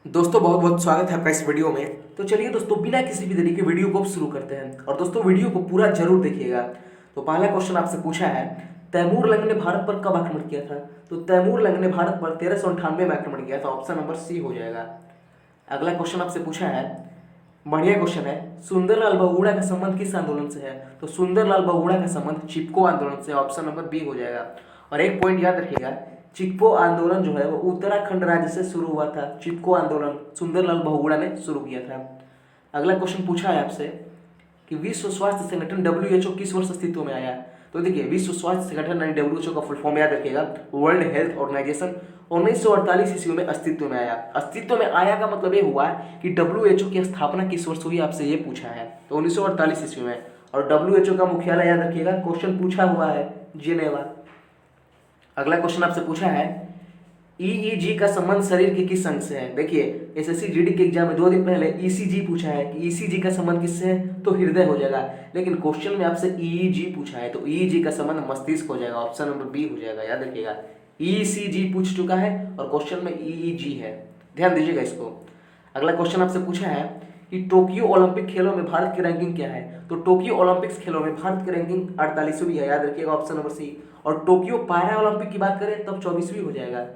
दोस्तों बहुत बहुत स्वागत है आपका इस वीडियो में। तो चलिए दोस्तों, बिना किसी भी देरी के वीडियो को शुरू करते हैं और दोस्तों वीडियो को पूरा जरूर देखिएगा। तो पहला क्वेश्चन आपसे पूछा है, तैमूर लंग ने भारत पर कब आक्रमण किया था? तो तैमूर लंग ने भारत पर 1398 में आक्रमण किया था। ऑप्शन नंबर सी हो जाएगा। अगला क्वेश्चन आपसे पूछा है, बढ़िया क्वेश्चन है, सुंदरलाल बहुगुणा का संबंध किस आंदोलन से है? तो सुंदरलाल बहुगुणा का संबंध चिपको आंदोलन से। ऑप्शन नंबर बी हो जाएगा। और एक पॉइंट याद रखिएगा, चिपको आंदोलन जो है वो उत्तराखंड राज्य से शुरू हुआ था। चिपको आंदोलन सुंदरलाल बहुगुणा ने शुरू किया था। अगला क्वेश्चन पूछा है आपसे कि विश्व स्वास्थ्य संगठन WHO किस वर्ष अस्तित्व में आया? तो देखिए, विश्व स्वास्थ्य संगठन यानी WHO का फुल फॉर्म याद रखिएगा, वर्ल्ड हेल्थ ऑर्गेनाइजेशन, 1948 ईस्वी में अस्तित्व में आया। अस्तित्व में आया का मतलब ये हुआ कि WHO की स्थापना किस वर्ष हुई, आपसे ये पूछा है। तो 1948 ईस्वी में। और WHO का मुख्यालय याद रखिएगा, क्वेश्चन पूछा हुआ है, जिनेवा। अगला क्वेश्चन आपसे पूछा है, EEG का संबंध शरीर के किस अंग से है? देखिए, SSC GD के एग्जाम में 2 दिन पहले ECG पूछा है कि ECG का संबंध किससे है, तो हृदय हो जाएगा। लेकिन क्वेश्चन में आपसे EEG पूछा है, तो EEG का संबंध मस्तिष्क हो जाएगा। ऑप्शन नंबर बी हो जाएगा, याद रखिएगा। ECG पूछ चुका है और क्वेश्चन में EEG है, ध्यान दीजिएगा इसको। अगला क्वेश्चन आपसे पूछा है कि टोक्यो ओलंपिक खेलों में भारत की रैंकिंग क्या है? तो टोक्यो ओलंपिक्स खेलों में भारत की रैंकिंग 48वीं है, याद रखिएगा। Option number C. और टोक्यो पैरा ओलंपिक की बात करें तब 24वीं हो जाएगा।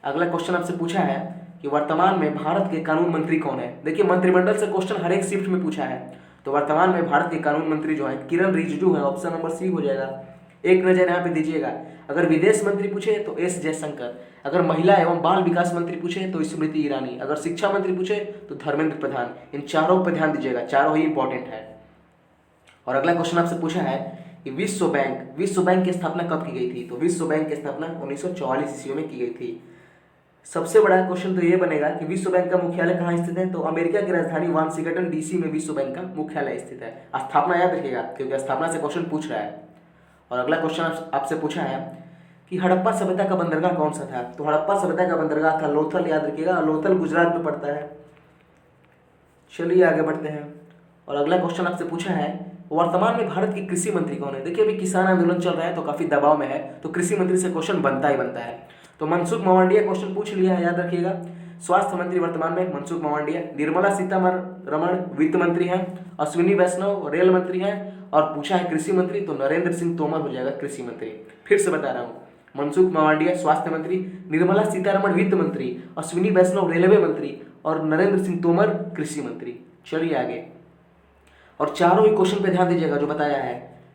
अगला क्वेश्चन आपसे पूछा है कि वर्तमान में भारत के कानून मंत्री कौन है? देखिए, मंत्रिमंडल से क्वेश्चन हर एक शिफ्ट में पूछा है। तो वर्तमान में भारत के कानून मंत्री जो है किरण रिजिजू है। ऑप्शन नंबर सी हो जाएगा। एक नजर यहाँ पे दीजिएगा। अगर विदेश मंत्री पूछे तो एस जयशंकर, अगर महिला एवं बाल विकास मंत्री पूछे तो स्मृति ईरानी, अगर शिक्षा मंत्री पूछे तो धर्मेंद्र प्रधान। इन चारों पर ध्यान दीजिएगा, चारों ही इंपॉर्टेंट है। और अगला क्वेश्चन आपसे पूछा है कि विश्व बैंक की स्थापना कब की गई थी? तो विश्व बैंक की स्थापना 1944 ईस्वी में की गई थी। सबसे बड़ा क्वेश्चन तो ये बनेगा कि विश्व बैंक का मुख्यालय कहाँ स्थित है? तो अमेरिका की राजधानी वाशिंगटन DC में विश्व बैंक का मुख्यालय स्थित है। स्थापना याद रखिएगा, क्योंकि स्थापना से क्वेश्चन पूछ रहा है। और अगला क्वेश्चन आपसे पूछा है कि हड़प्पा सभ्यता का बंदरगाह कौन सा था? तो हड़प्पा सभ्यता का बंदरगाह था लोथल, याद रखिएगा। लोथल गुजरात में पड़ता है। चलिए आगे बढ़ते हैं। और अगला क्वेश्चन आपसे पूछा है, वर्तमान में भारत के कृषि मंत्री कौन है? देखिए, अभी किसान आंदोलन चल रहा है तो काफी दबाव में है, तो कृषि मंत्री से क्वेश्चन बनता ही बनता है। तो मनसुख मांडविया क्वेश्चन पूछ लिया है, याद रखिएगा। स्वास्थ्य मंत्री वर्तमान में मनसुख मांडविया। निर्मला सीतारमण वित्त मंत्री हैं। अश्विनी वैष्णव रेल मंत्री हैं। और पूछा है कृषि मंत्री, तो नरेंद्र सिंह तोमर हो जाएगा कृषि मंत्री। फिर से बता रहा हूँ, मनसुख मांडविया स्वास्थ्य मंत्री, निर्मला सीतारमण वित्त मंत्री, अश्विनी वैष्णव रेलवे मंत्री और नरेंद्र सिंह तोमर कृषि मंत्री। चलिए आगे। और चारों ही क्वेश्चन पे ध्यान दीजिएगा जो बताया है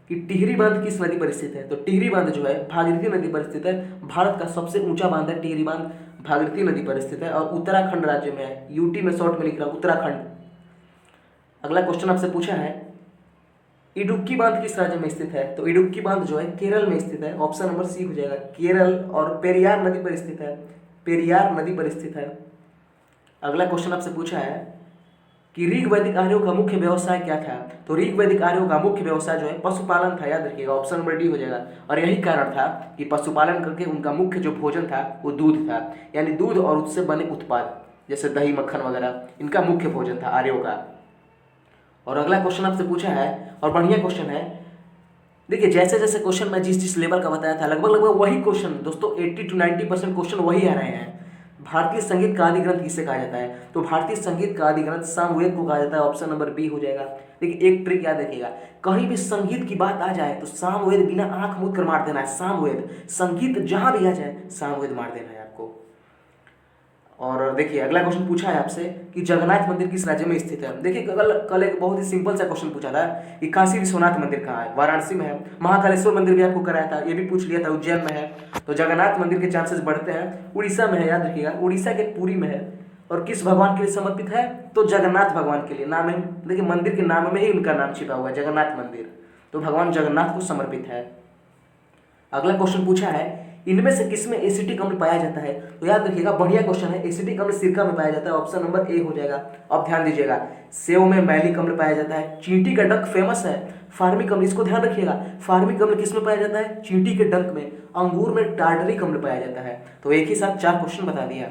कि टिहरी बांध किस नदी पर स्थित है? तो टिहरी बांध जो है भागीरथी नदी पर स्थित है। भारत का सबसे ऊंचा बांध है टिहरी बांध, भागीरथी नदी पर स्थित है और उत्तराखंड राज्य में है। यूटी में शॉर्ट में लिख रहा हूं, उत्तराखंड। अगला क्वेश्चन आपसे पूछा है, इडुक्की बांध किस राज्य में स्थित है? तो इडुक्की बांध जो है केरल में स्थित है। ऑप्शन नंबर सी हो जाएगा, केरल। और पेरियार नदी पर स्थित है, पेरियार नदी पर स्थित है। अगला क्वेश्चन आपसे पूछा है कि ऋग वैदिक आर्यों का मुख्य व्यवसाय क्या था? तो ऋग वैदिक आर्यों का मुख्य व्यवसाय जो है पशुपालन था, याद रखिएगा। ऑप्शन नंबर डी हो जाएगा। और यही कारण था कि पशुपालन करके उनका मुख्य जो भोजन था वो दूध था, यानी दूध और उससे बने उत्पाद जैसे दही मक्खन वगैरह, इनका मुख्य भोजन था आर्यों का। और अगला क्वेश्चन आपसे पूछा है, और बढ़िया क्वेश्चन है। देखिए, जैसे जैसे क्वेश्चन मैं जिस लेवल का बताया था, लगभग लगभग वही क्वेश्चन दोस्तों 80 to 90% क्वेश्चन वही आ रहे हैं। भारतीय संगीत का आदि ग्रंथ किसे कहा जाता है? तो भारतीय संगीत का आदि ग्रंथ सामवेद को कहा जाता है। ऑप्शन नंबर बी हो जाएगा। देखिए, एक ट्रिक याद रखिएगा, कहीं भी संगीत की बात आ जाए तो सामवेद बिना आंख मूंद कर मार देना है। सामवेद, संगीत जहां भी आ जाए सामवेद मार देना है आपको। और देखिए, अगला क्वेश्चन पूछा है आपसे कि जगन्नाथ मंदिर किस राज्य में स्थित है? देखिए, कल एक बहुत ही सिंपल सा क्वेश्चन पूछा था कि काशी विश्वनाथ मंदिर कहाँ है? वाराणसी में है। महाकालेश्वर मंदिर भी आपको कराया था, ये भी पूछ लिया था, उज्जैन में है। तो जगन्नाथ मंदिर के चांसेस बढ़ते हैं, उड़ीसा में है, याद रखिएगा। उड़ीसा के पुरी में है। और किस भगवान के लिए समर्पित है? तो जगन्नाथ भगवान के लिए। नाम है, देखिए मंदिर के नाम में ही उनका नाम छिपा हुआ है, जगन्नाथ मंदिर। तो भगवान जगन्नाथ को समर्पित है। अगला क्वेश्चन पूछा है, इनमें से किसमें एसिटिक अम्ल पाया जाता है? तो याद रखिएगा, बढ़िया क्वेश्चन है। एसिटिक अम्ल सिरका में पाया जाता है। ऑप्शन नंबर ए हो जाएगा। अब ध्यान दीजिएगा, सेव में मैलिक अम्ल पाया जाता है। चींटी का डंक फेमस है। फार्मिक अम्ल, इसको ध्यान रखिएगा, फार्मिक अम्ल किसमें पाया जाता है? चींटी के डंक में। अंगूर में टार्टरिक अम्ल पाया जाता है। तो एक ही साथ 4 क्वेश्चन बता दिया।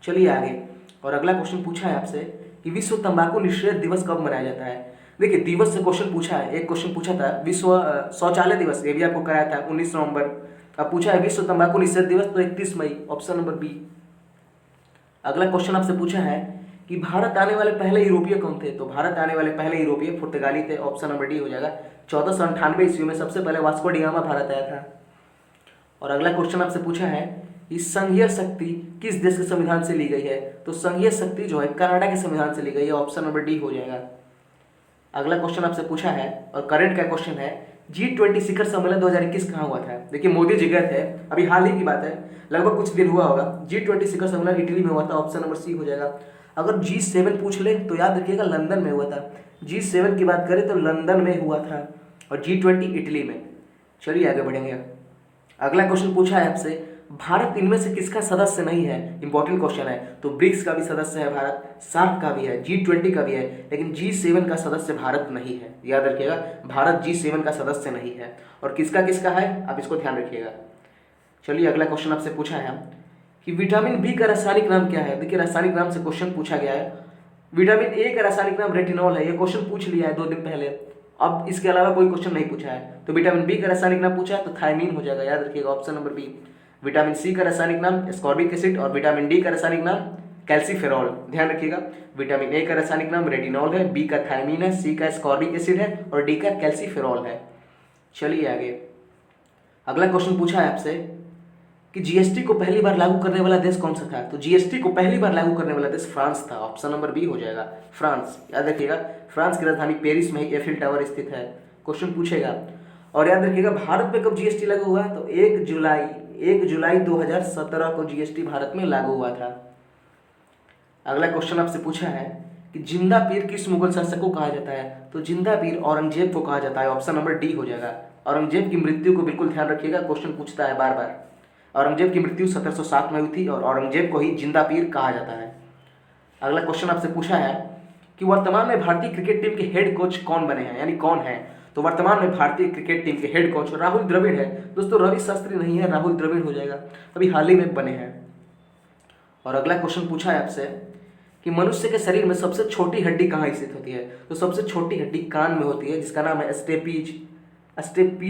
चलिए आगे। और अगला क्वेश्चन पूछा है आपसे कि विश्व तंबाकू निषेध दिवस कब मनाया जाता है? देखिए, दिवस से क्वेश्चन पूछा है। एक क्वेश्चन पूछा था विश्व शौचालय दिवस, ये भी आपको कराया था 19 नवंबर। अब पूछा है विश्व तंबाकू निषेध दिवस, तो 31 मई। Option number B. अगला क्वेश्चन आपसे पूछा है कि भारत आने वाले पहले यूरोपीय कौन थे। तो भारत आने वाले पहले यूरोपीय पुर्तगाली थे, ऑप्शन नंबर डी हो जाएगा। 1498 ईस्वी में सबसे पहले वास्को डी गामा भारत आया था। और अगला क्वेश्चन आपसे पूछा है कि संघीय शक्ति किस देश के संविधान से ली गई है। तो संघीय शक्ति जो है कनाडा के संविधान से ली गई है, ऑप्शन नंबर डी हो जाएगा। अगला क्वेश्चन आपसे पूछा है और करंट का क्वेश्चन है, G20 शिखर सम्मेलन 2021 कहाँ हुआ था। देखिए मोदी जी गए थे, अभी हाल ही की बात है, लगभग कुछ दिन हुआ होगा। G20 शिखर सम्मेलन इटली में हुआ था, ऑप्शन नंबर सी हो जाएगा। अगर G7 पूछ ले तो याद रखिएगा लंदन में हुआ था। G7 की बात करें तो लंदन में हुआ था और G20 इटली में। चलिए आगे बढ़ेंगे। अगला क्वेश्चन पूछा है आपसे, भारत इनमें से किसका सदस्य नहीं है। इंपॉर्टेंट क्वेश्चन है। तो ब्रिक्स का भी सदस्य है भारत, सार्क का भी है, G20 का भी है, लेकिन G7 का सदस्य भारत नहीं है। याद रखिएगा भारत G7 का सदस्य नहीं है। और किसका किसका है, आप इसको ध्यान रखिएगा। चलिए अगला क्वेश्चन आपसे पूछा है कि विटामिन बी का रासायनिक नाम क्या है। देखिए रासायनिक नाम से क्वेश्चन पूछा गया है। विटामिन ए का रासायनिक नाम रेटिनॉल है, ये क्वेश्चन पूछ लिया है 2 दिन पहले। अब इसके अलावा कोई क्वेश्चन नहीं पूछा है। तो विटामिन बी का रासायनिक नाम पूछा है तो थायमीन हो जाएगा, याद रखिएगा option number B. Vitamin C का रासायनिक नाम एस्कॉर्बिक एसिड और विटामिन डी का रासायनिक नाम कैल्सीफेरॉल, ध्यान रखिएगा। विटामिन ए का रासायनिक नाम रेटिनॉल है, बी का थायमीन है, सी का एस्कॉर्बिक एसिड है और डी का कैल्सीफेरॉल है। चलिए आगे। अगला क्वेश्चन पूछा है आपसे कि जीएसटी को पहली बार लागू करने वाला देश कौन सा था। तो जीएसटी को पहली बार लागू करने वाला देश फ्रांस था, ऑप्शन नंबर बी हो जाएगा फ्रांस। याद रखिएगा फ्रांस की राजधानी पेरिस में ही एफिल टावर स्थित है, क्वेश्चन पूछेगा। और याद रखिएगा भारत में कब जीएसटी लागू हुआ। तो 1 जुलाई 2017 को जीएसटी भारत में लागू हुआ था। अगला क्वेश्चन आपसे पूछा है कि जिंदा पीर किस मुगल शासक को कहा जाता है। तो जिंदा पीर औरंगजेब को कहा जाता है, ऑप्शन नंबर डी हो जाएगा। औरंगजेब की मृत्यु को बिल्कुल ध्यान रखिएगा, क्वेश्चन पूछता है बार बार। औरंगजेब की मृत्यु 1707 में हुई थी और औरंगजेब को ही जिंदा पीर कहा जाता है। अगला क्वेश्चन आपसे पूछा है कि वर्तमान में भारतीय क्रिकेट टीम के हेड कोच कौन बने हैं, यानी कौन है। तो वर्तमान में भारतीय क्रिकेट टीम के हेड कोच राहुल द्रविड़ है। दोस्तों रवि शास्त्री नहीं है, राहुल द्रविड़ हो जाएगा, अभी हाल ही में बने हैं। और अगला क्वेश्चन पूछा है आपसे कि मनुष्य के शरीर में सबसे छोटी हड्डी कहाँ स्थित होती है। तो सबसे छोटी हड्डी कान में होती है, जिसका नाम है स्टेपीज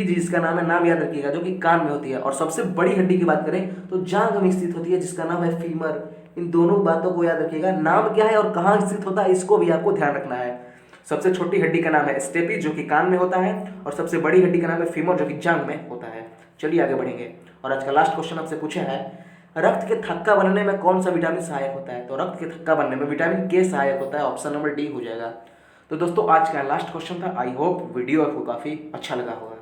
जिसका नाम है, नाम याद रखिएगा, जो कि कान में होती है। और सबसे बड़ी हड्डी की बात करें तो जांघ में स्थित होती है, जिसका नाम है फीमर। इन दोनों बातों को याद रखिएगा, नाम क्या है और कहाँ स्थित होता है इसको भी आपको ध्यान रखना है। सबसे छोटी हड्डी का नाम है स्टेपीज जो कि कान में होता है और सबसे बड़ी हड्डी का नाम है फीमर जो कि जांघ में होता है। चलिए आगे बढ़ेंगे। और आज का लास्ट क्वेश्चन आपसे पूछा है, रक्त के थक्का बनने में कौन सा विटामिन सहायक होता है। तो रक्त के थक्का बनने में विटामिन के सहायक होता है, ऑप्शन नंबर डी हो जाएगा। तो दोस्तों आज का लास्ट क्वेश्चन था। आई होप वीडियो आपको काफी अच्छा लगा होगा।